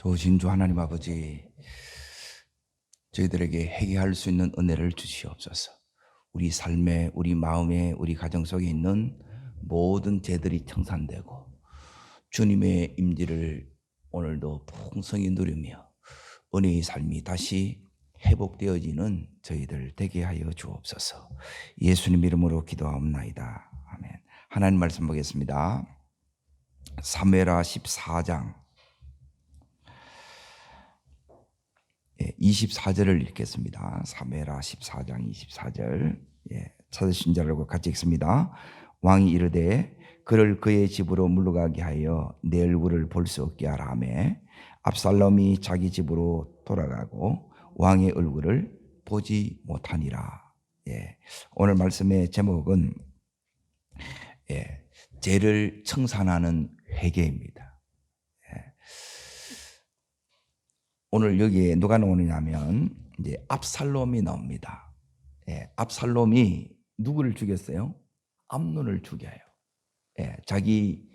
좋으신 주 하나님 아버지, 저희들에게 회개할 수 있는 은혜를 주시옵소서. 우리 삶에, 우리 마음에, 우리 가정 속에 있는 모든 죄들이 청산되고 주님의 임재를 오늘도 풍성히 누리며 은혜의 삶이 다시 회복되어지는 저희들 되게 하여 주옵소서. 예수님 이름으로 기도하옵나이다. 아멘. 하나님 말씀 보겠습니다. 사무엘하 14장 24절을 읽겠습니다. 사무엘하 14장 24절. 찾으신 줄 알고 같이 읽습니다. 왕이 이르되 그를 그의 집으로 물러가게 하여 내 얼굴을 볼 수 없게 하라 하매 압살롬이 자기 집으로 돌아가고 왕의 얼굴을 보지 못하니라. 오늘 말씀의 제목은 죄를 청산하는 회개입니다. 오늘 여기에 누가 나오느냐면 이제 압살롬이 나옵니다. 압살롬이 누구를 죽였어요? 암논을 죽여요. 자기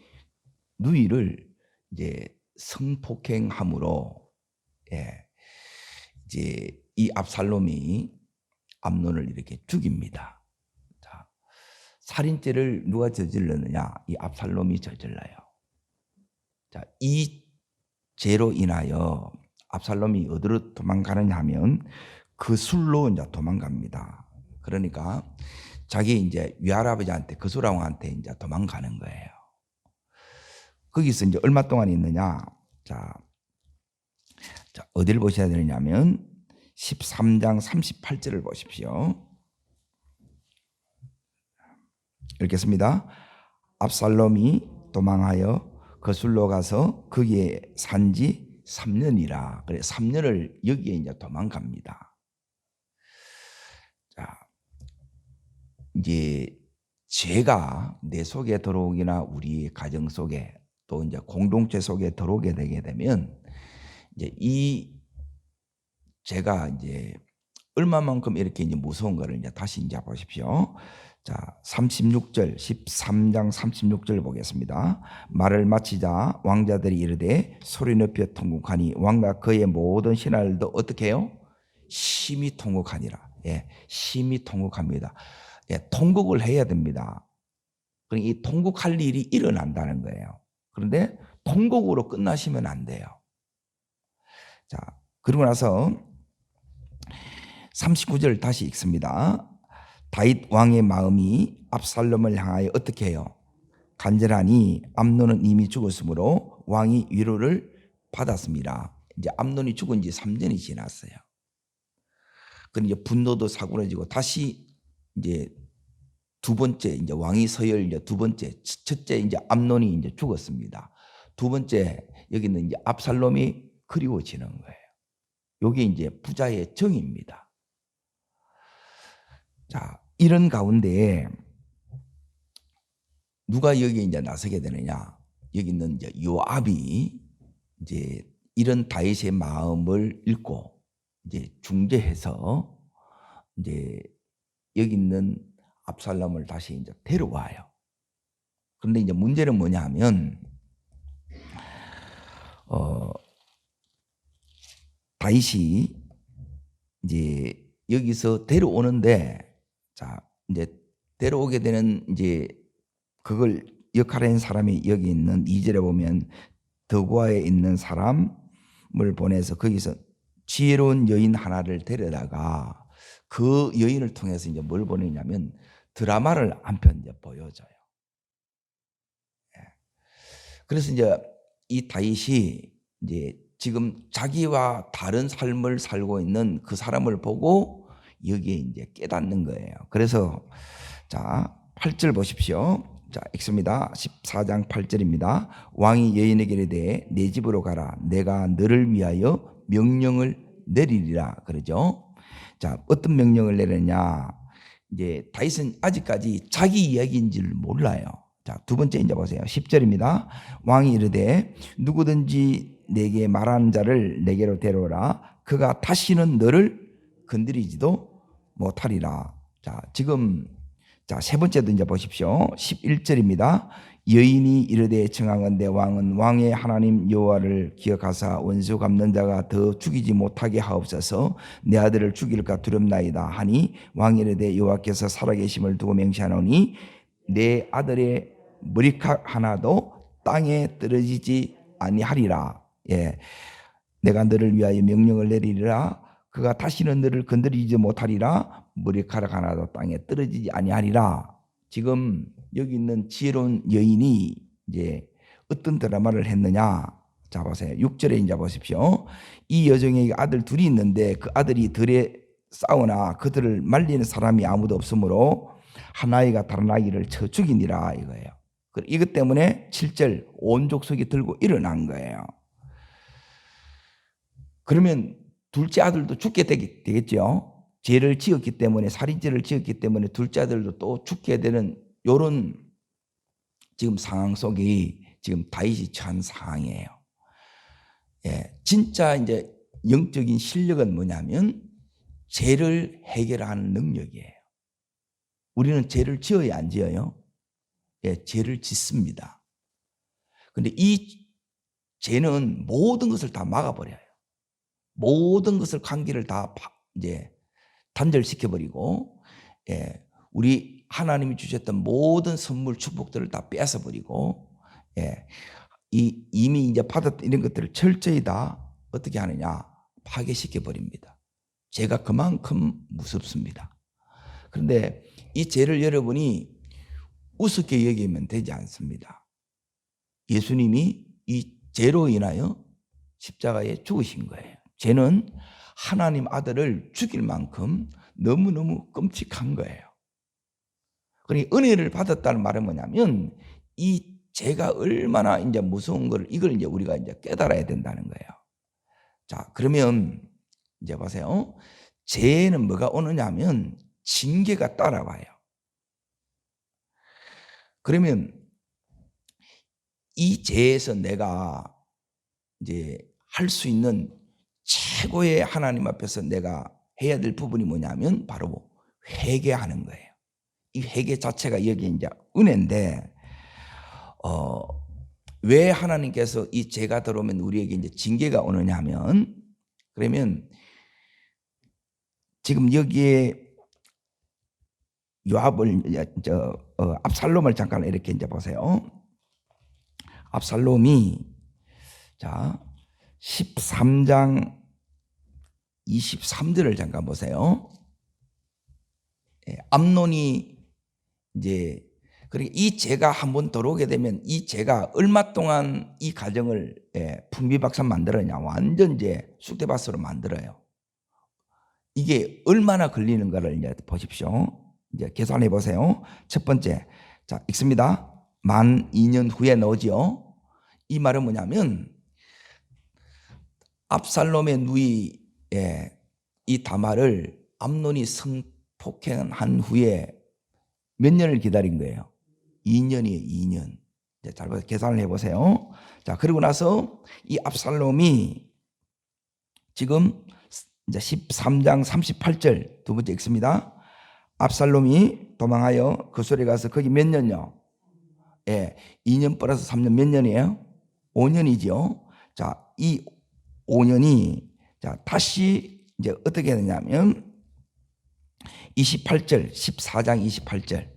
누이를 이제 성폭행함으로 이제 이 압살롬이 암논을 이렇게 죽입니다. 자, 살인죄를 누가 저질렀느냐? 이 압살롬이 저질러요. 자, 이 죄로 인하여 압살롬이 어디로 도망가느냐 하면 그 술로 이제 도망갑니다. 그러니까 자기 이제 위할아버지한테 그수라왕한테 이제 도망가는 거예요. 거기서 이제 얼마 동안 있느냐? 자, 어디를 보셔야 되느냐면 13장 38절을 보십시오. 읽겠습니다. 압살롬이 도망하여 거슬로 가서 거기에 산지 3년이라. 그래 3년을 여기에 이제 도망갑니다. 자, 이제 죄가 내 속에 들어오기나 우리 가정 속에 또 이제 공동체 속에 들어오게 되게 되면 이제 이 죄가 이제 얼마만큼 이렇게 이제 무서운 거를 이제 다시 이제 보십시오. 자, 36절, 13장 36절 보겠습니다. 말을 마치자 왕자들이 이르되 소리 높여 통곡하니 왕과 그의 모든 신하들도 어떻게 해요? 심히 통곡하니라. 심히 통곡합니다. 통곡을 해야 됩니다. 그러니까 이 통곡할 일이 일어난다는 거예요. 그런데 통곡으로 끝나시면 안 돼요. 자, 그러고 나서 39절 다시 읽습니다. 다윗 왕의 마음이 압살롬을 향하여 어떻게 해요? 간절하니 암논은 이미 죽었으므로 왕이 위로를 받았습니다. 이제 암논이 죽은 지 3년이 지났어요. 그런데 이제 분노도 사그러지고 다시 이제 두 번째 이제 왕이 서열 이제 두 번째, 첫째 이제 암논이 이제 죽었습니다. 두 번째 여기는 이제 압살롬이 그리워지는 거예요. 이게 이제 부자의 정입니다. 자, 이런 가운데 누가 여기 이제 나서게 되느냐? 여기 있는 이제 요압이 이제 이런 다윗의 마음을 읽고 이제 중재해서 이제 여기 있는 압살롬을 다시 이제 데려와요. 그런데 이제 문제는 뭐냐 하면 다윗이 이제 여기서 데려오는데 자, 이제 데려오게 되는 이제 그걸 역할한 사람이 여기 있는 2절에 보면 더구아에 있는 사람을 보내서 거기서 지혜로운 여인 하나를 데려다가 그 여인을 통해서 이제 뭘 보내냐면 드라마를 한 편 이제 보여줘요. 그래서 이제 이 다윗이 이제 지금 자기와 다른 삶을 살고 있는 그 사람을 보고 여기에 이제 깨닫는 거예요. 그래서 자, 8절 보십시오. 자, 읽습니다. 14장 8절입니다. 왕이 여인에게 이르되 내 집으로 가라. 내가 너를 위하여 명령을 내리리라. 그러죠. 자, 어떤 명령을 내리냐? 이제 다윗은 아직까지 자기 이야기인지를 몰라요. 자, 두 번째 이제 보세요. 10절입니다. 왕이 이르되 누구든지 내게 말하는 자를 내게로 데려오라. 그가 다시는 너를 건드리지도 못하리라. 자, 지금 자, 세 번째도 이제 보십시오. 11절입니다. 여인이 이르되 청하건대 왕은 왕의 하나님 여호와를 기억하사 원수 갚는 자가 더 죽이지 못하게 하옵소서. 내 아들을 죽일까 두렵나이다 하니 왕이 이르되 여호와께서 살아계심을 두고 맹세하노니 내 아들의 머리칼 하나도 땅에 떨어지지 아니하리라. 예, 내가 너를 위하여 명령을 내리리라. 그가 다시는 너를 건드리지 못하리라. 머리카락 하나도 땅에 떨어지지 아니하리라. 지금 여기 있는 지혜로운 여인이 이제 어떤 드라마를 했느냐? 자, 보세요. 6절에 이제 보십시오. 이 여종에게 아들 둘이 있는데 그 아들이 들에 싸우나 그들을 말리는 사람이 아무도 없으므로 한 아이가 다른 아이를 쳐 죽이니라 이거예요. 이것 때문에 7절 온 족속이 들고 일어난 거예요. 그러면 둘째 아들도 죽게 되겠죠. 죄를 지었기 때문에, 살인죄를 지었기 때문에 둘째 아들도 또 죽게 되는 이런 지금 상황 속에 지금 다윗이 처한 상황이에요. 예, 진짜 이제 영적인 실력은 뭐냐면 죄를 해결하는 능력이에요. 우리는 죄를 지어야 안 지어요? 예, 죄를 짓습니다. 그런데 이 죄는 모든 것을 다 막아버려요. 모든 것을 관계를 다 이제 단절시켜버리고, 예, 우리 하나님이 주셨던 모든 선물 축복들을 다 뺏어버리고, 예, 이미 이제 받았던 이런 것들을 철저히 다 어떻게 하느냐? 파괴시켜버립니다. 죄가 그만큼 무섭습니다. 그런데 이 죄를 여러분이 우습게 여기면 되지 않습니다. 예수님이 이 죄로 인하여 십자가에 죽으신 거예요. 죄는 하나님 아들을 죽일 만큼 너무너무 끔찍한 거예요. 그러니 은혜를 받았다는 말은 뭐냐면 이 죄가 얼마나 이제 무서운 걸 이걸 이제 우리가 이제 깨달아야 된다는 거예요. 자, 그러면 이제 보세요. 죄는 뭐가 오느냐면 징계가 따라와요. 그러면 이 죄에서 내가 이제 할 수 있는 최고의 하나님 앞에서 내가 해야 될 부분이 뭐냐면 바로 회개하는 거예요. 이 회개 자체가 여기 이제 은혜인데, 왜 하나님께서 이 죄가 들어오면 우리에게 이제 징계가 오느냐 하면, 그러면 지금 여기에 요압을 압살롬을 잠깐 이렇게 이제 보세요. 압살롬이 자 13장 23절을 잠깐 보세요. 암논이 이제 그러니까 이 죄가 한번 들어오게 되면 이 죄가 얼마 동안 이 가정을 풍비박산 만들었냐? 완전 이제 쑥대밭으로 만들어요. 이게 얼마나 걸리는가를 이제 보십시오. 이제 계산해 보세요. 첫 번째, 자 읽습니다. 만 2년 후에 나오지요. 이 말은 뭐냐면 압살롬의 누이 이 다말을 암논이 성폭행한 후에 몇 년을 기다린 거예요? 2년이에요. 2년. 잘 계산을 해보세요. 자, 그리고 나서 이 압살롬이 지금 이제 13장 38절 두 번째 읽습니다. 압살롬이 도망하여 그 소리 가서 거기 몇 년요? 2년 플러스 3년 몇 년이에요? 5년이죠. 자, 이 5년이 자 다시 이제 어떻게 되냐면 28절 14장 28절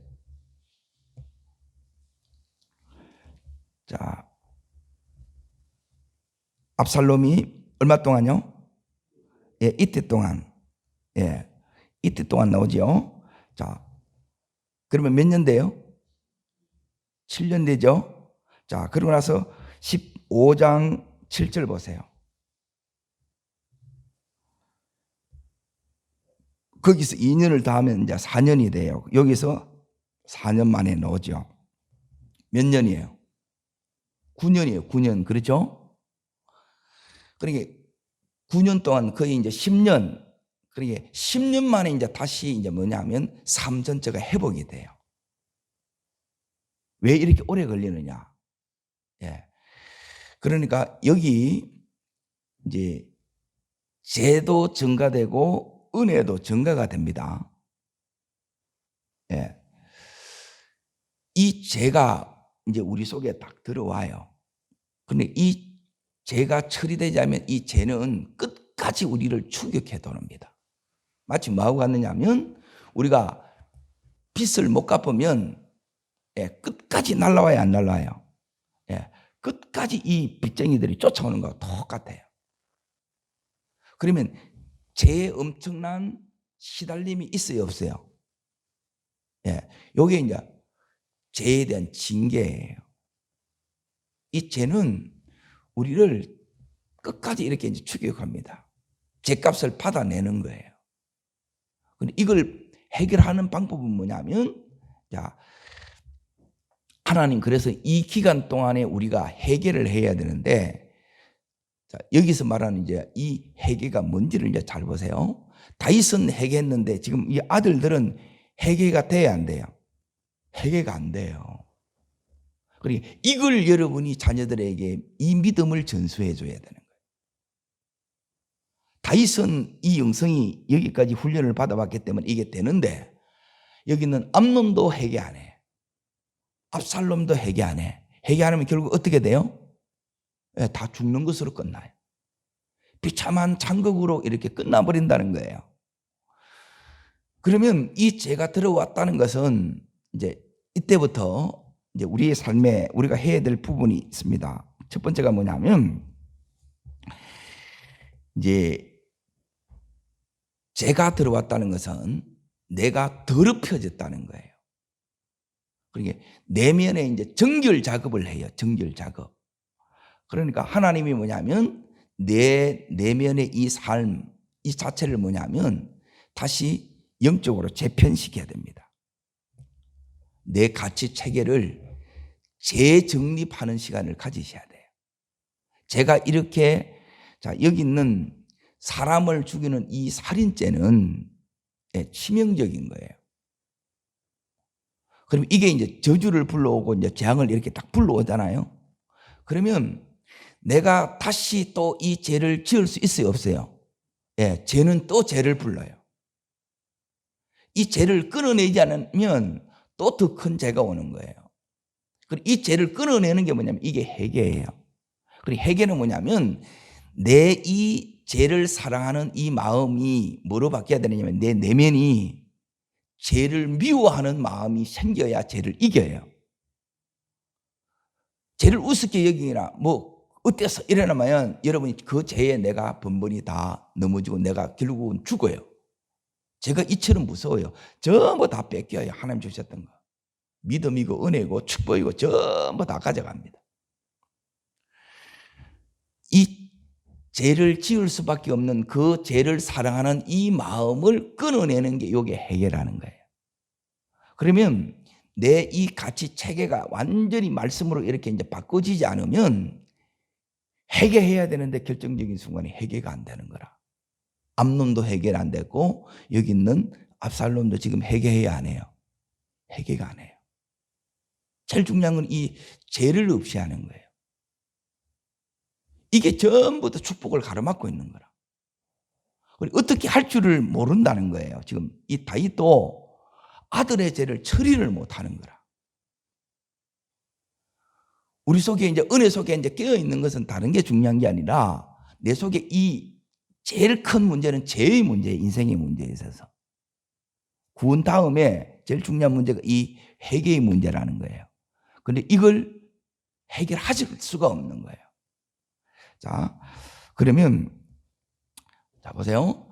자 압살롬이 얼마 동안요? 이때 동안 이때 동안 나오죠. 자 그러면 몇 년 돼요? 7년 되죠. 자 그러고 나서 15장 7절 보세요. 거기서 2년을 더하면 이제 4년이 돼요. 여기서 4년 만에 나오죠. 몇 년이에요? 9년이에요. 9년. 그렇죠? 그러니까 9년 동안 거의 이제 10년. 그러니까 10년 만에 이제 다시 이제 뭐냐면 삶 전체가 회복이 돼요. 왜 이렇게 오래 걸리느냐? 그러니까 여기 이제 죄도 증가되고 은혜도 증가가 됩니다. 이 죄가 이제 우리 속에 딱 들어와요. 근데 이 죄가 처리되지 않으면 이 죄는 끝까지 우리를 추격해 도는니다. 마치 뭐하고 같느냐면 우리가 빚을 못 갚으면 끝까지 날라와요, 안 날라와요? 끝까지 이 빚쟁이들이 쫓아오는 거와 똑같아요. 그러면 죄에 엄청난 시달림이 있어요, 없어요? 요게 이제 죄에 대한 징계예요. 이 죄는 우리를 끝까지 이렇게 이제 추격합니다. 죄값을 받아내는 거예요. 근데 이걸 해결하는 방법은 뭐냐면, 자, 하나님 그래서 이 기간 동안에 우리가 해결을 해야 되는데, 자, 여기서 말하는 이제 이 해결가 뭔지를 이제 잘 보세요. 다윗은 해결했는데 지금 이 아들들은 해결가 돼야 안 돼요? 해결가 안 돼요. 그러니까 이걸 여러분이 자녀들에게 이 믿음을 전수해 줘야 되는 거예요. 다윗은 이 영성이 여기까지 훈련을 받아봤기 때문에 이게 되는데, 여기는 암논도 해결 안 해. 압살롬도 해결 안 해. 해결 안 하면 결국 어떻게 돼요? 다 죽는 것으로 끝나요. 비참한 장극으로 이렇게 끝나버린다는 거예요. 그러면 이 죄가 들어왔다는 것은 이제 이때부터 이제 우리의 삶에 우리가 해야 될 부분이 있습니다. 첫 번째가 뭐냐면, 이제 죄가 들어왔다는 것은 내가 더럽혀졌다는 거예요. 그러니까 내면에 이제 정결 작업을 해요. 정결 작업. 그러니까 하나님이 뭐냐면 내 내면의 이 삶, 이 자체를 뭐냐면 다시 영적으로 재편시켜야 됩니다. 내 가치 체계를 재정립하는 시간을 가지셔야 돼요. 제가 이렇게, 자, 여기 있는 사람을 죽이는 이 살인죄는 치명적인 거예요. 그럼 이게 이제 저주를 불러오고 이제 재앙을 이렇게 딱 불러오잖아요. 그러면 내가 다시 또 이 죄를 지을 수 있어요, 없어요? 죄는 또 죄를 불러요. 이 죄를 끊어내지 않으면 또 더 큰 죄가 오는 거예요. 그리고 이 죄를 끊어내는 게 뭐냐면 이게 회개예요. 그리고 회개는 뭐냐면 내 이 죄를 사랑하는 이 마음이 뭐로 바뀌어야 되느냐면 내 내면이 죄를 미워하는 마음이 생겨야 죄를 이겨요. 죄를 우습게 여기나 뭐 어때서 이러면 여러분이 그 죄에 내가 번번이 다 넘어지고 내가 결국은 죽어요. 제가 이처럼 무서워요. 전부 다 뺏겨요. 하나님 주셨던 거. 믿음이고 은혜고 축복이고 전부 다 가져갑니다. 이 죄를 지을 수밖에 없는 그 죄를 사랑하는 이 마음을 끊어내는 게 이게 해결하는 거예요. 그러면 내 이 가치 체계가 완전히 말씀으로 이렇게 이제 바꿔지지 않으면 해결해야 되는데 결정적인 순간에 해결가 안 되는 거라. 암논도 해결 안 됐고 여기 있는 압살롬도 지금 해결해야 안 해요. 해결가 안 해요. 제일 중요한 건 이 죄를 없이 하는 거예요. 이게 전부 다 축복을 가로막고 있는 거라. 어떻게 할 줄을 모른다는 거예요. 지금 이 다윗도 아들의 죄를 처리를 못 하는 거라. 우리 속에 이제 은혜 속에 이제 깨어 있는 것은 다른 게 중요한 게 아니라 내 속에 이 제일 큰 문제는 죄의 문제예요. 인생의 문제에 있어서. 구원 다음에 제일 중요한 문제가 이 회개의 문제라는 거예요. 그런데 이걸 해결하실 수가 없는 거예요. 자, 그러면 자 보세요.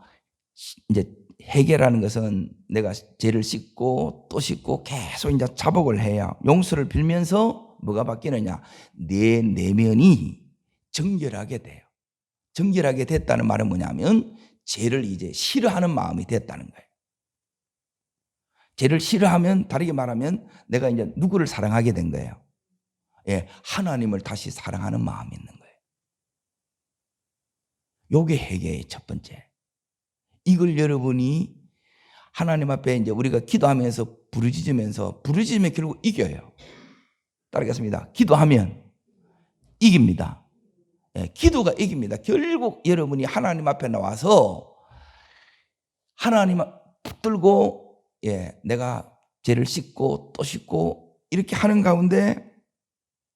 이제 해결하는 것은 내가 죄를 씻고 또 씻고 계속 이제 자복을 해야 용서를 빌면서 뭐가 바뀌느냐? 내 내면이 정결하게 돼요. 정결하게 됐다는 말은 뭐냐면 죄를 이제 싫어하는 마음이 됐다는 거예요. 죄를 싫어하면 다르게 말하면 내가 이제 누구를 사랑하게 된 거예요? 하나님을 다시 사랑하는 마음이 있는 거예요. 요게 회개의 첫 번째. 이걸 여러분이 하나님 앞에 이제 우리가 기도하면서 부르짖으면 결국 이겨요. 따르겠습니다. 기도하면 이깁니다. 기도가 이깁니다. 결국 여러분이 하나님 앞에 나와서 하나님 붙들고 내가 죄를 씻고 또 씻고 이렇게 하는 가운데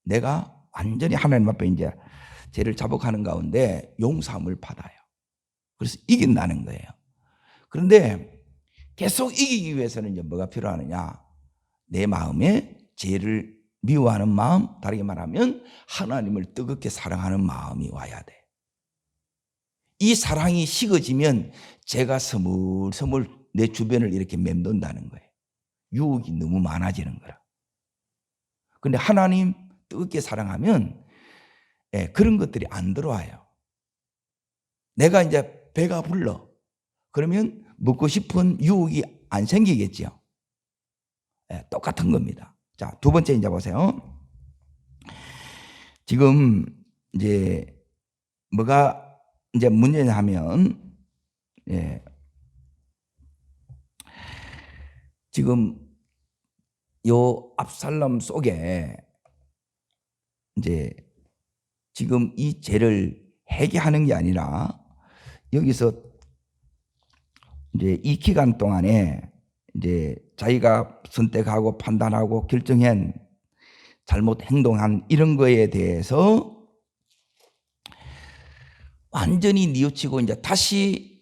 내가 완전히 하나님 앞에 이제 죄를 자복하는 가운데 용서함을 받아요. 그래서 이긴다는 거예요. 그런데 계속 이기기 위해서는 이제 뭐가 필요하느냐? 내 마음에 죄를 미워하는 마음, 다르게 말하면 하나님을 뜨겁게 사랑하는 마음이 와야 돼. 이 사랑이 식어지면 죄가 스물스물 내 주변을 이렇게 맴돈다는 거예요. 유혹이 너무 많아지는 거라. 그런데 하나님 뜨겁게 사랑하면 그런 것들이 안 들어와요. 내가 이제 배가 불러. 그러면 먹고 싶은 유혹이 안 생기겠죠. 똑같은 겁니다. 자, 두 번째 이제 보세요. 지금 이제 뭐가 이제 문제냐 하면, 지금 요 압살롬 속에 이제 지금 이 죄를 해결하는 게 아니라 여기서 이제 이 기간 동안에 이제 자기가 선택하고 판단하고 결정한 잘못 행동한 이런 거에 대해서 완전히 뉘우치고 이제 다시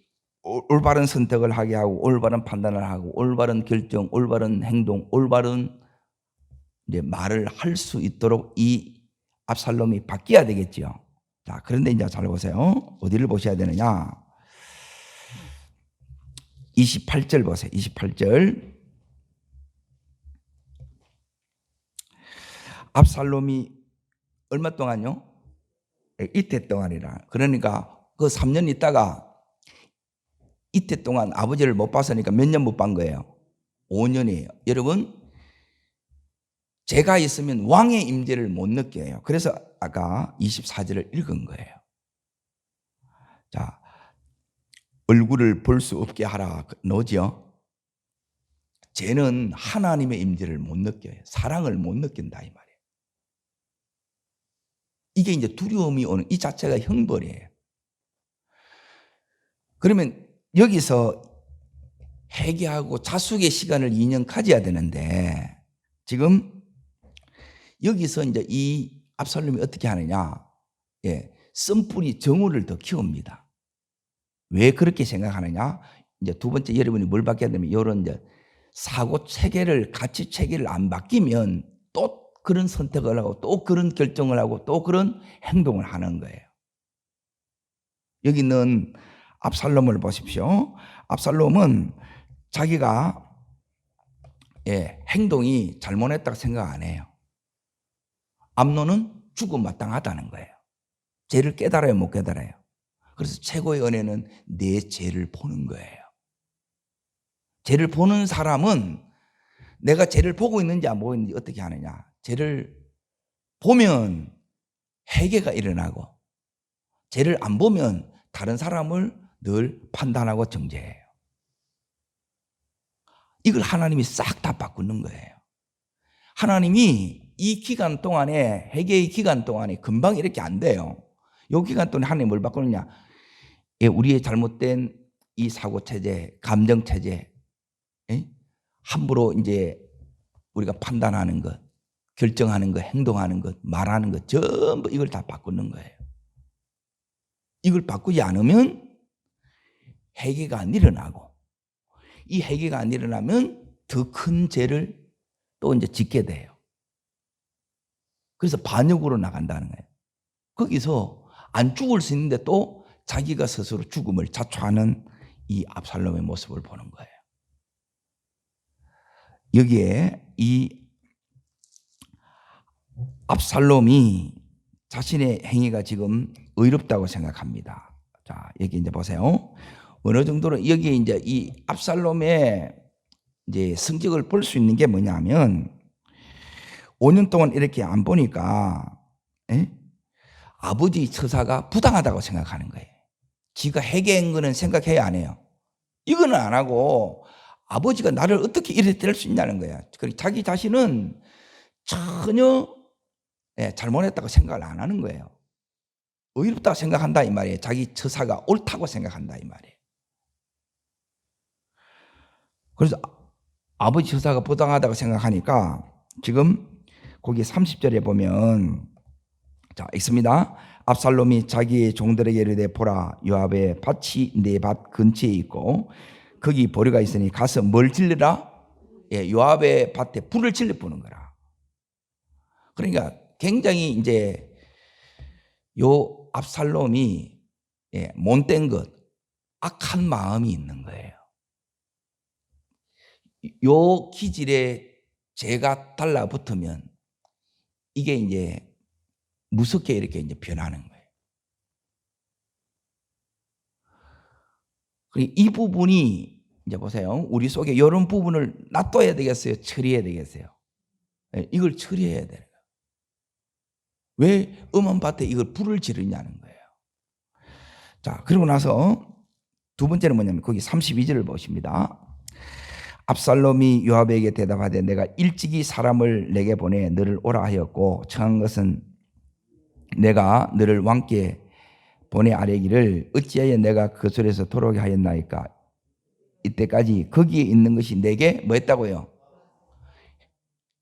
올바른 선택을 하게 하고 올바른 판단을 하고 올바른 결정, 올바른 행동, 올바른 이제 말을 할 수 있도록 이 압살롬이 바뀌어야 되겠죠. 자, 그런데 이제 잘 보세요. 어디를 보셔야 되느냐? 28절 보세요. 28절. 압살롬이 얼마 동안요? 이태 동안이라. 그러니까 그 3년 있다가 이태 동안 아버지를 못 봤으니까 몇 년 못 본 거예요? 5년이에요. 여러분, 죄가 있으면 왕의 임재를 못 느껴요. 그래서 아까 24절을 읽은 거예요. 자, 얼굴을 볼 수 없게 하라 너지요. 죄는 하나님의 임재를 못 느껴요. 사랑을 못 느낀다 이 말이에요. 이게 이제 두려움이 오는 이 자체가 형벌이에요. 그러면 여기서 회개하고 자숙의 시간을 2년 가져야 되는데 지금 여기서 이제 이 압살롬이 어떻게 하느냐? 쓴뿌리 정오를 더 키웁니다. 왜 그렇게 생각하느냐? 이제 두 번째 여러분이 뭘 바뀌어야 되면 이런 이제 사고 체계를 가치 체계를 안 바뀌면 또 그런 선택을 하고 또 그런 결정을 하고 또 그런 행동을 하는 거예요. 여기 있는 압살롬을 보십시오. 압살롬은 자기가 행동이 잘못했다고 생각 안 해요. 암논은 죽음 마땅하다는 거예요. 죄를 깨달아요, 못 깨달아요? 그래서 최고의 은혜는 내 죄를 보는 거예요. 죄를 보는 사람은 내가 죄를 보고 있는지 안 보고 있는지 어떻게 하느냐? 죄를 보면 회개가 일어나고 죄를 안 보면 다른 사람을 늘 판단하고 정죄해요. 이걸 하나님이 싹 다 바꾸는 거예요. 하나님이 이 기간 동안에 회개의 기간 동안에 금방 이렇게 안 돼요. 이 기간 동안에 하나님이 뭘 바꾸느냐? 우리의 잘못된 이 사고 체제, 감정 체제, 함부로 이제 우리가 판단하는 것, 결정하는 것, 행동하는 것, 말하는 것 전부 이걸 다 바꾸는 거예요. 이걸 바꾸지 않으면 회개가 안 일어나고 이 회개가 안 일어나면 더 큰 죄를 또 이제 짓게 돼요. 그래서 반역으로 나간다는 거예요. 거기서 안 죽을 수 있는데 또 자기가 스스로 죽음을 자초하는 이 압살롬의 모습을 보는 거예요. 여기에 이 압살롬이 자신의 행위가 지금 의롭다고 생각합니다. 자, 여기 이제 보세요. 어느 정도로 여기 이제 이 압살롬의 이제 성격을 볼 수 있는 게 뭐냐면 5년 동안 이렇게 안 보니까 아버지 처사가 부당하다고 생각하는 거예요. 지가 회개한 거는 생각해야 안 해요. 이거는 안 하고 아버지가 나를 어떻게 이렇게 될 수 있냐는 거야. 그리고 자기 자신은 전혀 잘못했다고 생각을 안 하는 거예요. 의롭다고 생각한다 이 말이에요. 자기 처사가 옳다고 생각한다 이 말이에요. 그래서 아버지 처사가 부당하다고 생각하니까 지금 거기 30절에 보면 자, 읽습니다. 압살롬이 자기의 종들에게 이르되 보라, 요압의 밭이 내 밭 근처에 있고 거기 보리가 있으니 가서 뭘 질러라? 예, 요압의 밭에 불을 질러 부는 거라. 그러니까 굉장히 이제 요 압살롬이 못된 것, 악한 마음이 있는 거예요. 요 기질에 죄가 달라붙으면 이게 이제 무섭게 이렇게 이제 변하는 거예요. 이 부분이 이제 보세요. 우리 속에 이런 부분을 놔둬야 되겠어요? 처리해야 되겠어요? 이걸 처리해야 돼요. 왜 음한 밭에 이걸 불을 지르냐는 거예요. 자, 그리고 나서 두 번째는 뭐냐면 거기 32절을 보십니다. 압살롬이 요압에게 대답하되 내가 일찍이 사람을 내게 보내 너를 오라 하였고 청한 것은 내가 너를 왕께 보내 아뢰기를 어찌하여 내가 그 소리에서 돌아오게 하였나이까. 이때까지 거기에 있는 것이 내게 뭐 했다고요?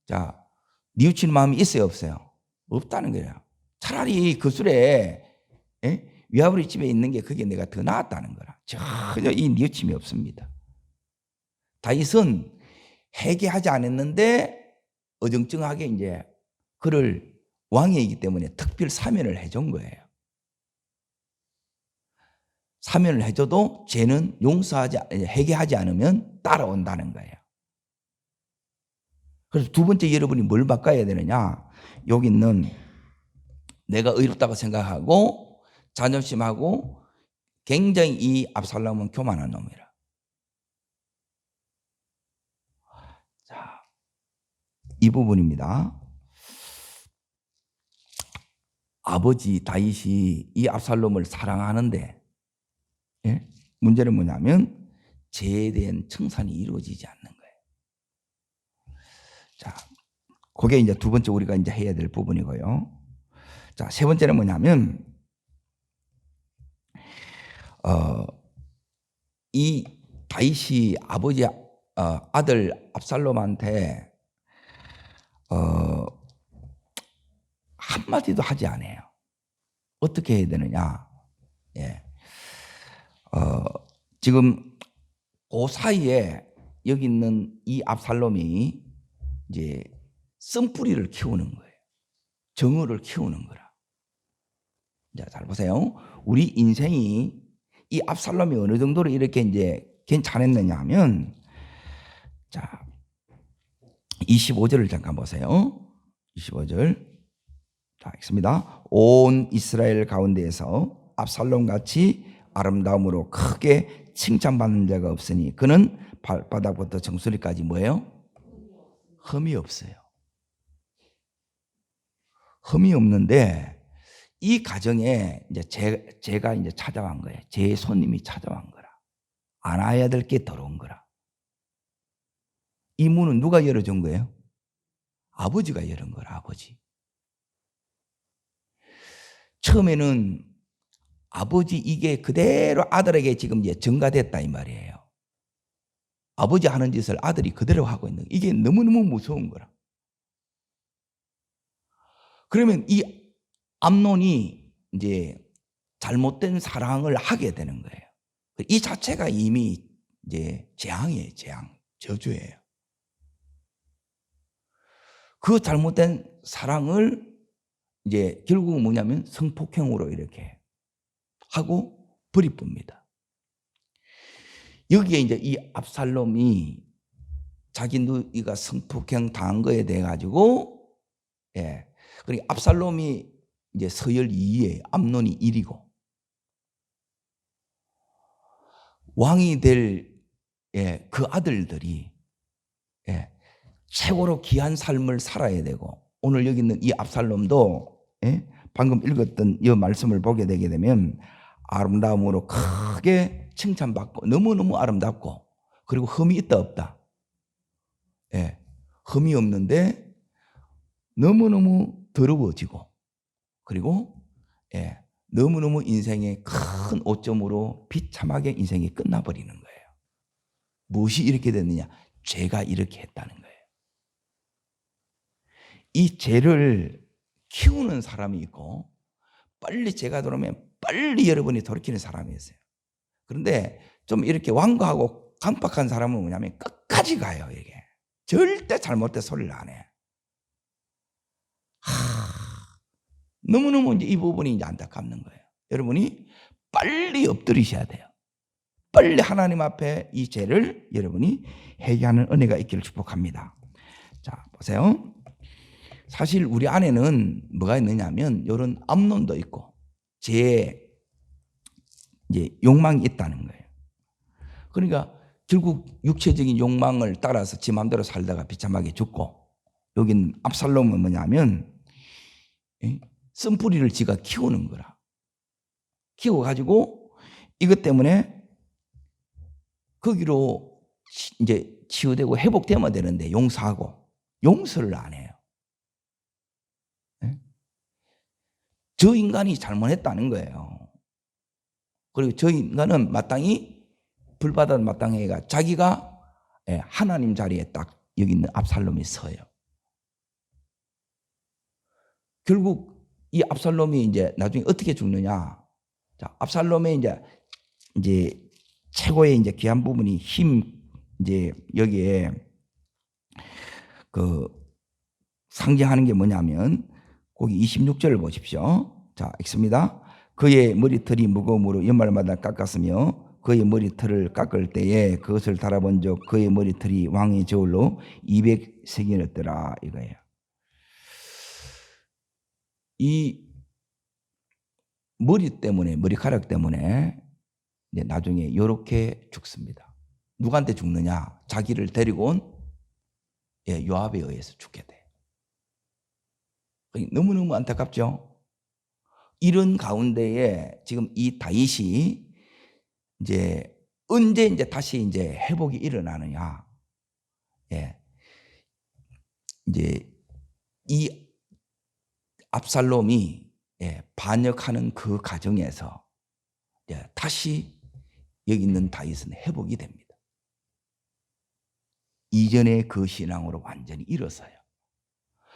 자, 뉘우치는 마음이 있어요, 없어요? 없다는 거예요. 차라리 그 술에 위아버리 집에 있는 게 그게 내가 더 나았다는 거라. 전혀 이 뉘우침이 없습니다. 다윗은 회개하지 않았는데 어정쩡하게 이제 그를 왕이기 때문에 특별 사면을 해준 거예요. 사면을 해줘도 죄는 회개하지 않으면 따라온다는 거예요. 그래서 두 번째 여러분이 뭘 바꿔야 되느냐? 여기 있는 내가 의롭다고 생각하고 자존심하고 굉장히 이 압살롬은 교만한 놈이라. 자, 이 부분입니다. 아버지 다윗이 이 압살롬을 사랑하는데 문제는 뭐냐면 죄에 대한 청산이 이루어지지 않는 거예요. 자, 그게 이제 두 번째 우리가 이제 해야 될 부분이고요. 자, 세 번째는 뭐냐면 이 다윗이 아버지 아들 압살롬한테 한마디도 하지 않아요. 어떻게 해야 되느냐? 예. 지금 그 사이에 여기 있는 이 압살롬이 이제 쓴뿌리를 키우는 거예요. 정의를 키우는 거라. 자, 잘 보세요. 우리 인생이 이 압살롬이 어느 정도로 이렇게 이제 괜찮았느냐 하면, 자, 25절을 잠깐 보세요. 25절. 자, 읽습니다. 온 이스라엘 가운데에서 압살롬 같이 아름다움으로 크게 칭찬받는 자가 없으니 그는 발바닥부터 정수리까지 뭐예요? 흠이 없어요. 흠이 없는데 이 가정에 이제 제가 이제 찾아간 거예요. 제 손님이 찾아간 거라. 안아야 될 게 더러운 거라. 이 문은 누가 열어준 거예요? 아버지가 열은 거라, 아버지. 처음에는 아버지 이게 그대로 아들에게 지금 이제 전가됐다 이 말이에요. 아버지 하는 짓을 아들이 그대로 하고 있는 이게 너무너무 무서운 거라. 그러면 이 암논이 이제 잘못된 사랑을 하게 되는 거예요. 이 자체가 이미 이제 재앙이에요, 재앙, 저주예요. 그 잘못된 사랑을 이제 결국은 뭐냐면 성폭행으로 이렇게 하고 버리쁩니다. 여기에 이제 이 압살롬이 자기 누이가 성폭행 당한 거에 대해 가지고, 그리고 압살롬이 이제 서열 2에 암논이 1이고, 왕이 될 그 아들들이 최고로 귀한 삶을 살아야 되고, 오늘 여기 있는 이 압살롬도 방금 읽었던 이 말씀을 보게 되게 되면 아름다움으로 크게 칭찬받고 너무너무 아름답고, 그리고 흠이 있다 없다? 흠이 없는데 너무너무 더러워지고, 그리고 너무너무 인생의 큰 오점으로 비참하게 인생이 끝나버리는 거예요. 무엇이 이렇게 됐느냐? 죄가 이렇게 했다는 거예요. 이 죄를 키우는 사람이 있고 빨리 죄가 들어오면 빨리 여러분이 돌이키는 사람이 있어요. 그런데 좀 이렇게 완고하고 강박한 사람은 뭐냐면 끝까지 가요. 이게 절대 잘못된 소리를 안 해. 너무너무 이제 이 부분이 이제 안타깝는 거예요. 여러분이 빨리 엎드리셔야 돼요. 빨리 하나님 앞에 이 죄를 여러분이 회개하는 은혜가 있기를 축복합니다. 자, 보세요. 사실 우리 안에는 뭐가 있느냐면 이런 암론도 있고 죄의 이제 욕망이 있다는 거예요. 그러니까 결국 육체적인 욕망을 따라서 지 마음대로 살다가 비참하게 죽고, 여긴 압살롬은 뭐냐면 쓴뿌리를 지가 키우는 거라. 키워가지고 이것 때문에 거기로 이제 치유되고 회복되면 되는데 용서하고 용서를 안 해요. 저 인간이 잘못했다는 거예요. 그리고 저 인간은 마땅히 불받아도 마땅해가 자기가 하나님 자리에 딱 여기 있는 압살롬이 서요. 결국 이 압살롬이 이제 나중에 어떻게 죽느냐? 자, 압살롬의 이제 최고의 이제 귀한 부분이 이제 여기에 그 상징하는 게 뭐냐면 거기 26절을 보십시오. 자, 읽습니다. 그의 머리털이 무거움으로 연말마다 깎았으며 그의 머리털을 깎을 때에 그것을 달아본 적 그의 머리털이 왕의 저울로 200세겔이었더라 이거예요. 이 머리 때문에, 머리카락 때문에 이제 나중에 이렇게 죽습니다. 누구한테 죽느냐? 자기를 데리고 온 요압에 의해서 죽게 돼요. 너무너무 안타깝죠? 이런 가운데에 지금 이 다윗이 이제 언제 이제 다시 이제 회복이 일어나느냐? 이제 이 압살롬이 반역하는 그 과정에서 다시 여기 있는 다윗은 회복이 됩니다. 이전의 그 신앙으로 완전히 일어서요.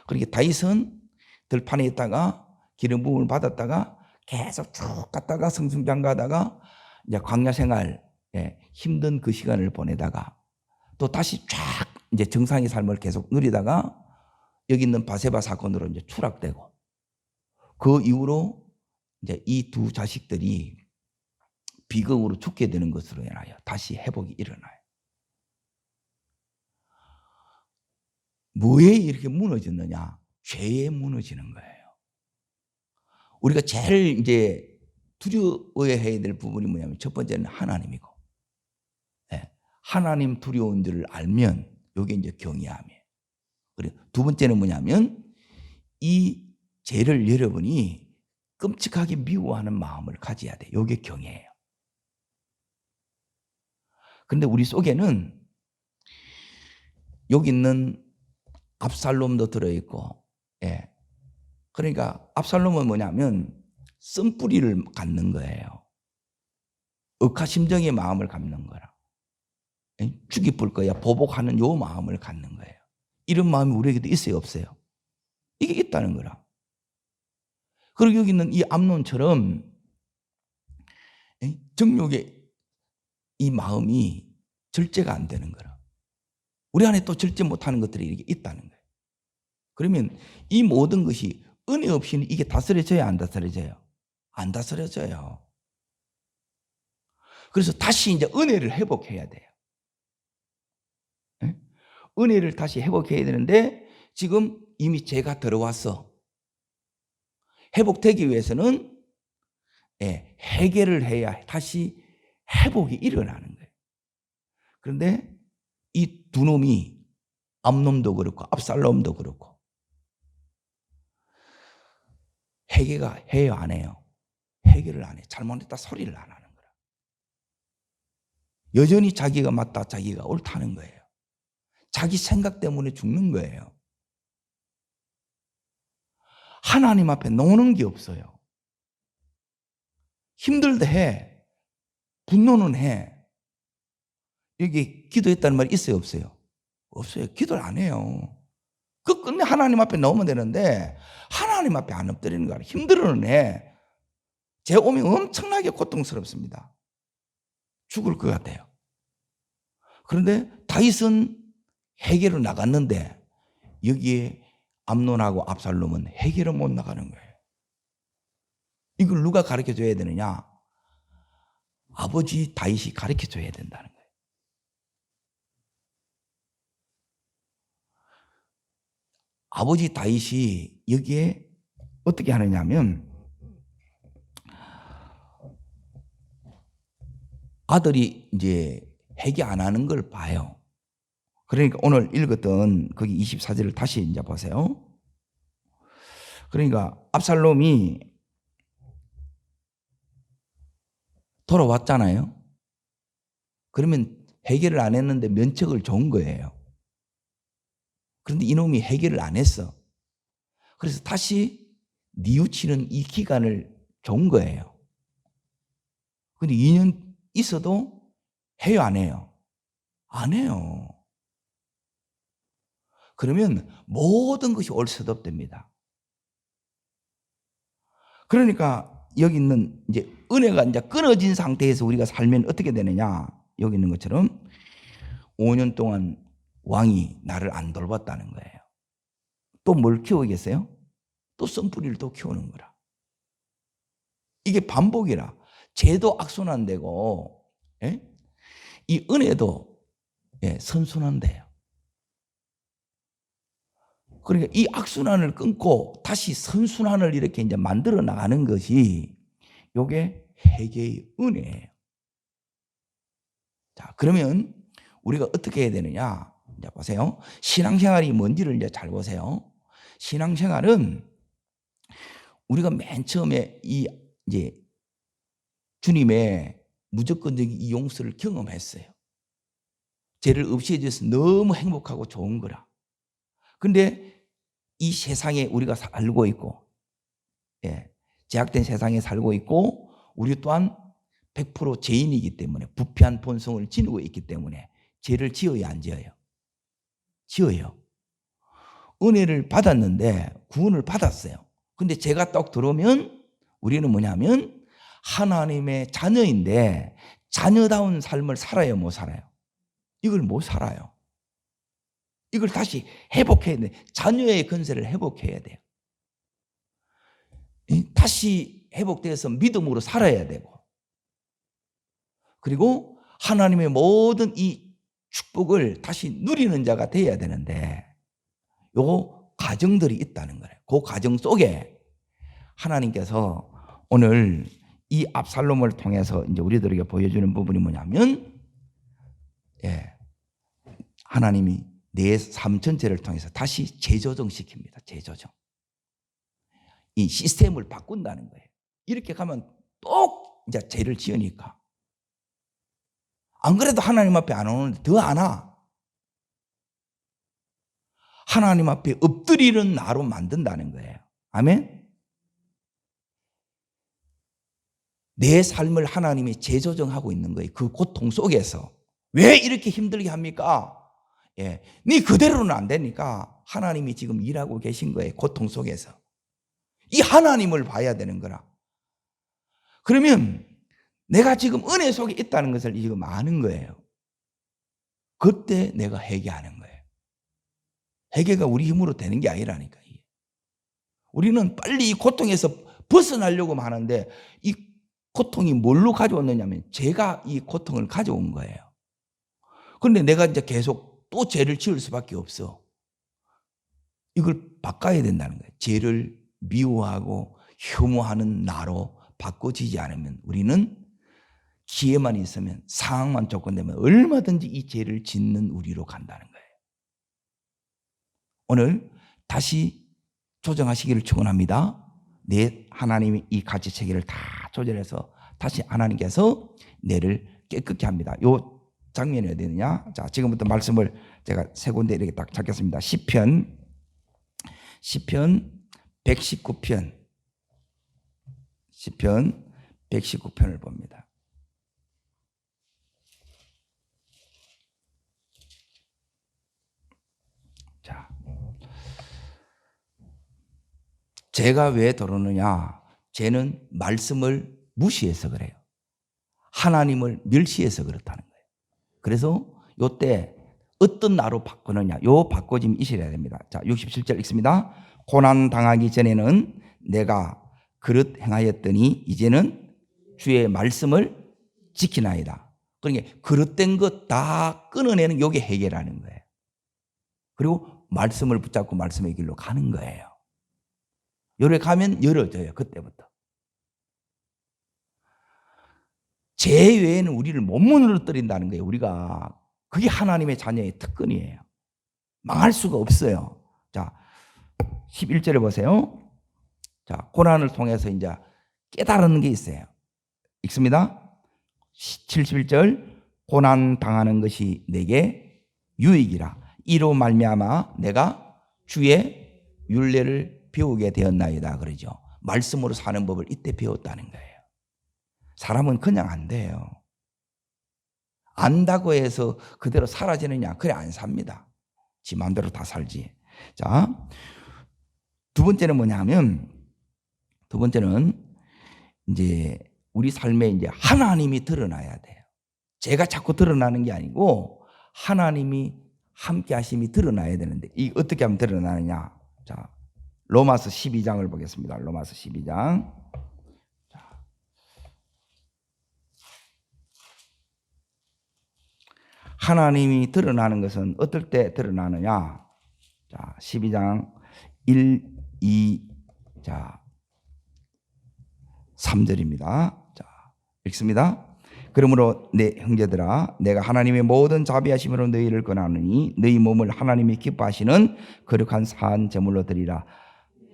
그러니까 다윗은 들판에 있다가 기름 부음을 받았다가 계속 쭉 갔다가 승승장가하다가 이제 광야 생활 힘든 그 시간을 보내다가 또 다시 쫙 이제 정상의 삶을 계속 누리다가 여기 있는 바세바 사건으로 이제 추락되고, 그 이후로 이제 이 두 자식들이 비극으로 죽게 되는 것으로 인하여 다시 회복이 일어나요. 뭐에 이렇게 무너졌느냐? 죄에 무너지는 거예요. 우리가 제일 이제 두려워해야 될 부분이 뭐냐면 첫 번째는 하나님이고, 하나님 두려운 줄을 알면 이게 이제 경외함이에요. 그리고 두 번째는 뭐냐면 이 죄를 여러분이 끔찍하게 미워하는 마음을 가져야 돼. 이게 경외예요. 그런데 우리 속에는 여기 있는 압살롬도 들어있고, 그러니까 압살롬은 뭐냐면 쓴뿌리를 갖는 거예요. 억하심정의 마음을 갖는 거라. 죽이볼 거야 보복하는 요 마음을 갖는 거예요. 이런 마음이 우리에게도 있어요, 없어요? 이게 있다는 거라. 그리고 여기 있는 이 암논처럼 정욕의 이 마음이 절제가 안 되는 거라. 우리 안에 또 절제 못하는 것들이 이렇게 있다는 거예요. 그러면 이 모든 것이 은혜 없이는 이게 다스려져야 안 다스려져요? 안 다스려져요. 그래서 다시 이제 은혜를 회복해야 돼요. 은혜를 다시 회복해야 되는데 지금 이미 죄가 들어왔어. 회복되기 위해서는 해결을 해야 다시 회복이 일어나는 거예요. 그런데 이 두 놈이 암놈도 그렇고 압살롬도 그렇고 회개가 해요, 안 해요? 회개를 안 해. 잘못했다 소리를 안 하는 거라. 여전히 자기가 맞다, 자기가 옳다는 거예요. 자기 생각 때문에 죽는 거예요. 하나님 앞에 노는 게 없어요. 힘들다 해. 분노는 해. 여기 기도했다는 말이 있어요, 없어요? 없어요. 기도를 안 해요. 그 끝내 하나님 앞에 넣으면 되는데 하나님 앞에 안 엎드리는 거야. 힘들어는 해. 제 몸이 엄청나게 고통스럽습니다. 죽을 것 같아요. 그런데 다윗은 해결을 나갔는데 여기에 암논하고 압살롬은 해결을 못 나가는 거예요. 이걸 누가 가르쳐 줘야 되느냐? 아버지 다윗이 가르쳐 줘야 된다는 거예요. 아버지 다윗이 여기에 어떻게 하느냐면 아들이 이제 회개 안 하는 걸 봐요. 그러니까 오늘 읽었던 거기 24절을 다시 이제 보세요. 그러니까 압살롬이 돌아왔잖아요. 그러면 회개를 안 했는데 면책을 준 거예요. 그런데 이놈이 회개를 안 했어. 그래서 다시 뉘우치는 이 기간을 준 거예요. 근데 2년 있어도 해요, 안 해요? 안 해요. 그러면 모든 것이 올스톱됩니다. 그러니까 여기 있는 이제 은혜가 이제 끊어진 상태에서 우리가 살면 어떻게 되느냐? 여기 있는 것처럼 5년 동안 왕이 나를 안 돌봤다는 거예요. 또 뭘 키우겠어요? 또 썬뿌리를 또 키우는 거라. 이게 반복이라. 죄도 악순환되고, 예? 이 은혜도 선순환돼요. 그러니까 이 악순환을 끊고 다시 선순환을 이렇게 이제 만들어 나가는 것이 요게 회개의 은혜예요. 자, 그러면 우리가 어떻게 해야 되느냐? 이제 보세요. 신앙생활이 뭔지를 이제 잘 보세요. 신앙생활은 우리가 맨 처음에 이제 주님의 무조건적인 이 용서를 경험했어요. 죄를 없애해 줘서 너무 행복하고 좋은 거라. 근데 이 세상에 우리가 살고 있고, 제약된 세상에 살고 있고, 우리 또한 100% 죄인이기 때문에 부패한 본성을 지니고 있기 때문에 죄를 지어야 안 지어요? 지어요. 은혜를 받았는데 구원을 받았어요. 근데 죄가 딱 들어오면 우리는 뭐냐면 하나님의 자녀인데 자녀다운 삶을 살아요, 못 살아요? 이걸 못 살아요. 이걸 다시 회복해야 돼. 자녀의 건세를 회복해야 돼요. 다시 회복돼서 믿음으로 살아야 되고, 그리고 하나님의 모든 이 축복을 다시 누리는 자가 되어야 되는데 요 과정들이 있다는 거예요. 그 과정 속에 하나님께서 오늘 이 압살롬을 통해서 이제 우리들에게 보여주는 부분이 뭐냐면, 하나님이 내 삶 전체를 통해서 다시 재조정시킵니다. 재조정. 이 시스템을 바꾼다는 거예요. 이렇게 가면 또 이제 죄를 지으니까. 안 그래도 하나님 앞에 안 오는데 더 안 와. 하나님 앞에 엎드리는 나로 만든다는 거예요. 아멘? 내 삶을 하나님이 재조정하고 있는 거예요. 그 고통 속에서. 왜 이렇게 힘들게 합니까? 네 그대로는 안 되니까 하나님이 지금 일하고 계신 거예요. 고통 속에서. 이 하나님을 봐야 되는 거라. 그러면 내가 지금 은혜 속에 있다는 것을 지금 아는 거예요. 그때 내가 회개하는 거예요. 회개가 우리 힘으로 되는 게 아니라니까. 우리는 빨리 이 고통에서 벗어나려고 하는데 이 고통이 뭘로 가져왔느냐면 제가 이 고통을 가져온 거예요. 그런데 내가 이제 계속 또 죄를 지을 수밖에 없어. 이걸 바꿔야 된다는 거예요. 죄를 미워하고 혐오하는 나로 바꿔지지 않으면 우리는 기회만 있으면 상황만 조건되면 얼마든지 이 죄를 짓는 우리로 간다는 거예요. 오늘 다시 조정하시기를 축원합니다. 내 하나님이 이 가지체계를 다 조절해서 다시 하나님께서 내를 깨끗게 합니다. 요 장면이 어디 있느냐? 자, 지금부터 말씀을 제가 세 군데 이렇게 딱 잡겠습니다. 시편 119편. 시편 119편을 봅니다. 자, 죄가 왜 들어오느냐? 죄는 말씀을 무시해서 그래요. 하나님을 멸시해서 그렇다는 거예요. 그래서 요때 어떤 나로 바꾸느냐? 요 바꿔짐이 있어야 됩니다. 자, 67절 읽습니다. 고난 당하기 전에는 내가 그릇 행하였더니 이제는 주의 말씀을 지키나이다. 그러니까 그릇된 것 다 끊어내는 요게 해결하는 거예요. 그리고 말씀을 붙잡고 말씀의 길로 가는 거예요. 요래 가면 열어져요. 그때부터. 죄 외에는 우리를 못 무너뜨린다는 거예요. 우리가. 그게 하나님의 자녀의 특권이에요. 망할 수가 없어요. 자, 11절에 보세요. 자, 고난을 통해서 이제 깨달은 게 있어요. 읽습니다. 71절. 고난 당하는 것이 내게 유익이라. 이로 말미암아 내가 주의 율례를 배우게 되었나이다 그러죠. 말씀으로 사는 법을 이때 배웠다는 거예요. 사람은 그냥 안 돼요. 안다고 해서 그대로 사라지느냐? 그래 안 삽니다. 지 마음대로 다 살지. 자, 두 번째는 뭐냐면, 두 번째는 이제 우리 삶에 이제 하나님이 드러나야 돼요. 제가 자꾸 드러나는 게 아니고 하나님이 함께 하심이 드러나야 되는데, 이 어떻게 하면 드러나느냐? 자, 로마서 12장을 보겠습니다. 로마서 12장. 하나님이 드러나는 것은 어떨 때 드러나느냐? 자, 12장 1, 2, 자, 3절입니다. 자, 읽습니다. 그러므로 내 형제들아, 내가 하나님의 모든 자비하심으로 너희를 권하느니 너희 몸을 하나님이 기뻐하시는 거룩한 산 제물로 드리라.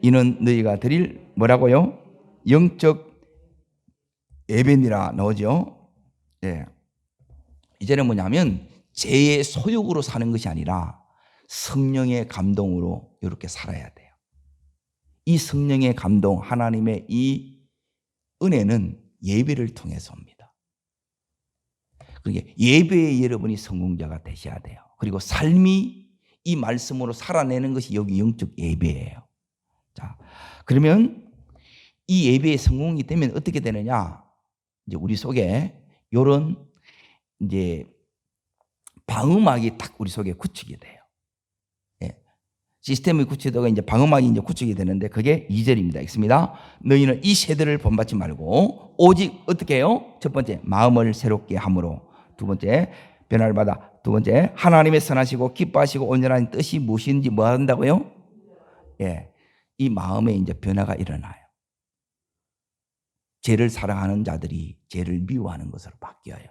이는 너희가 드릴 뭐라고요? 영적 예배니라 나오죠. 예. 이제는 뭐냐면 죄의 소욕으로 사는 것이 아니라 성령의 감동으로 이렇게 살아야 돼요. 이 성령의 감동, 하나님의 이 은혜는 예배를 통해서 옵니다. 그러니까 예배에 여러분이 성공자가 되셔야 돼요. 그리고 삶이 이 말씀으로 살아내는 것이 여기 영적 예배예요. 자, 그러면 이 예배의 성공이 되면 어떻게 되느냐? 이제 우리 속에 이런 이제 방음막이 딱 우리 속에 구축이 돼요. 예. 시스템이 구축되고 이제 방음막이 이제 구축이 되는데 그게 2절입니다. 읽습니다. 너희는 이 세대를 본받지 말고 오직 어떻게 해요? 첫 번째, 마음을 새롭게 함으로. 두 번째, 변화를 받아. 두 번째, 하나님의 선하시고 기뻐하시고 온전한 뜻이 무엇인지 뭐 한다고요? 예. 이 마음에 이제 변화가 일어나요. 죄를 사랑하는 자들이 죄를 미워하는 것으로 바뀌어요.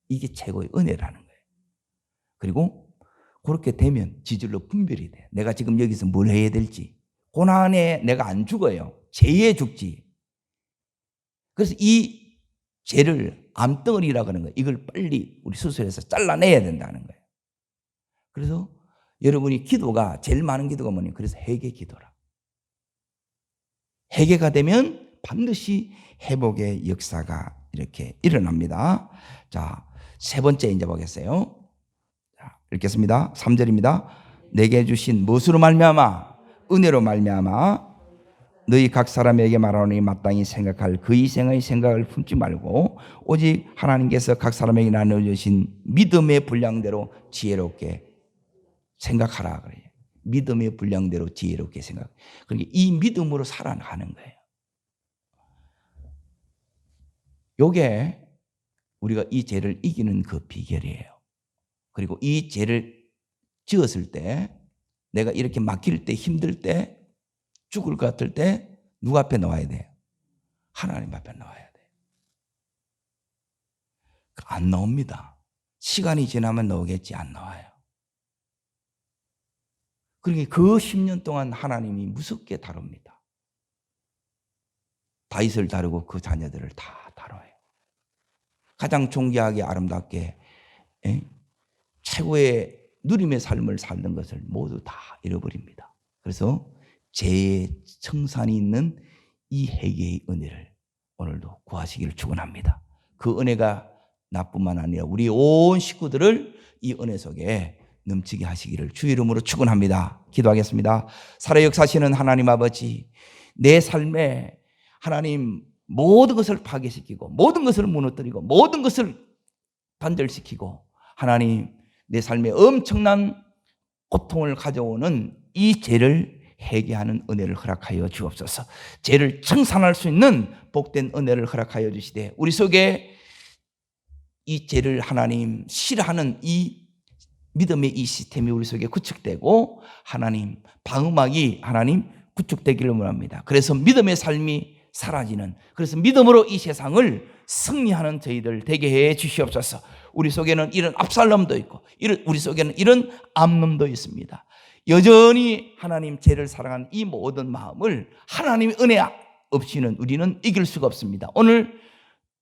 이게 최고의 은혜라는 거예요. 그리고 그렇게 되면 지질로 분별이 돼요. 내가 지금 여기서 뭘 해야 될지. 고난에 내가 안 죽어요. 죄에 죽지. 그래서 이 죄를 암덩어리라고 하는 거예요. 이걸 빨리 우리 수술해서 잘라내야 된다는 거예요. 그래서 여러분이 기도가 제일 많은 기도가 뭐냐면 그래서 회개 기도라. 회개가 되면 반드시 회복의 역사가 이렇게 일어납니다. 자, 세 번째 이제 보겠어요. 자, 읽겠습니다. 3절입니다. 내게 주신 무엇으로 말미암아? 은혜로 말미암아 너희 각 사람에게 말하노니 마땅히 생각할 그 이생의 생각을 품지 말고 오직 하나님께서 각 사람에게 나눠주신 믿음의 분량대로 지혜롭게 생각하라 그래요. 믿음의 분량대로 지혜롭게 생각. 그러니까 이 믿음으로 살아가는 거예요. 요게 우리가 이 죄를 이기는 그 비결이에요. 그리고 이 죄를 지었을 때 내가 이렇게 막힐 때 힘들 때 죽을 것 같을 때 누구 앞에 나와야 돼요? 하나님 앞에 나와야 돼요. 안 나옵니다. 시간이 지나면 나오겠지 안 나와요. 그러니까 그 10년 동안 하나님이 무섭게 다룹니다. 다윗을 다루고 그 자녀들을 다 다뤄요. 가장 존귀하게 아름답게 최고의 누림의 삶을 살던 것을 모두 다 잃어버립니다. 그래서 죄의 청산이 있는 이 회개의 은혜를 오늘도 구하시기를 축원합니다. 그 은혜가 나뿐만 아니라 우리 온 식구들을 이 은혜 속에 넘치게 하시기를 주 이름으로 축원합니다. 기도하겠습니다. 살아 역사하시는 하나님 아버지, 내 삶에 하나님 모든 것을 파괴시키고 모든 것을 무너뜨리고 모든 것을 단절시키고 하나님 내 삶에 엄청난 고통을 가져오는 이 죄를 회개하는 은혜를 허락하여 주옵소서. 죄를 청산할 수 있는 복된 은혜를 허락하여 주시되 우리 속에 이 죄를 하나님 싫어하는 이 믿음의 이 시스템이 우리 속에 구축되고 하나님 방음막이 하나님 구축되기를 원합니다. 그래서 믿음의 삶이 사라지는, 그래서 믿음으로 이 세상을 승리하는 저희들 되게 해 주시옵소서. 우리 속에는 이런 압살롬도 있고 우리 속에는 이런 암놈도 있습니다. 여전히 하나님 죄를 사랑하는 이 모든 마음을 하나님의 은혜 없이는 우리는 이길 수가 없습니다. 오늘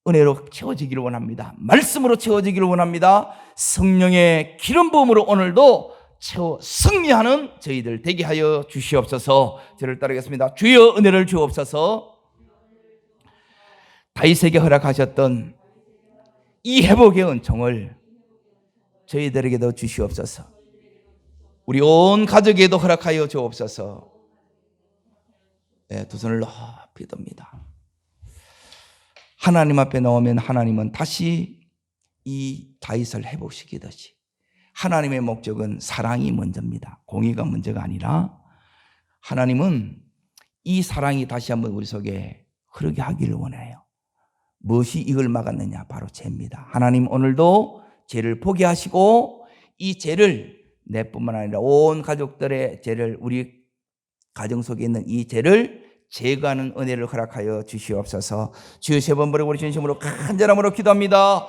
은혜로 채워지기를 원합니다. 말씀으로 채워지기를 원합니다. 성령의 기름 부음으로 오늘도 채워 승리하는 저희들 되게 하여 주시옵소서. 저를 따르겠습니다. 주여 은혜를 주옵소서. 다윗에게 허락하셨던 이 회복의 은총을 저희들에게도 주시옵소서. 우리 온 가족에도 허락하여 주옵소서. 네, 두 손을 높이 듭니다. 하나님 앞에 나오면 하나님은 다시 이 다윗을 회복시키듯이 하나님의 목적은 사랑이 먼저입니다. 공의가 먼저가 아니라 하나님은 이 사랑이 다시 한번 우리 속에 흐르게 하기를 원해요. 무엇이 이걸 막았느냐? 바로 죄입니다. 하나님 오늘도 죄를 포기하시고 이 죄를 내뿐만 아니라 온 가족들의 죄를, 우리 가정 속에 있는 이 죄를 제거하는 은혜를 허락하여 주시옵소서. 주여 세 번 부르고 우리 진심으로 간절함으로 기도합니다.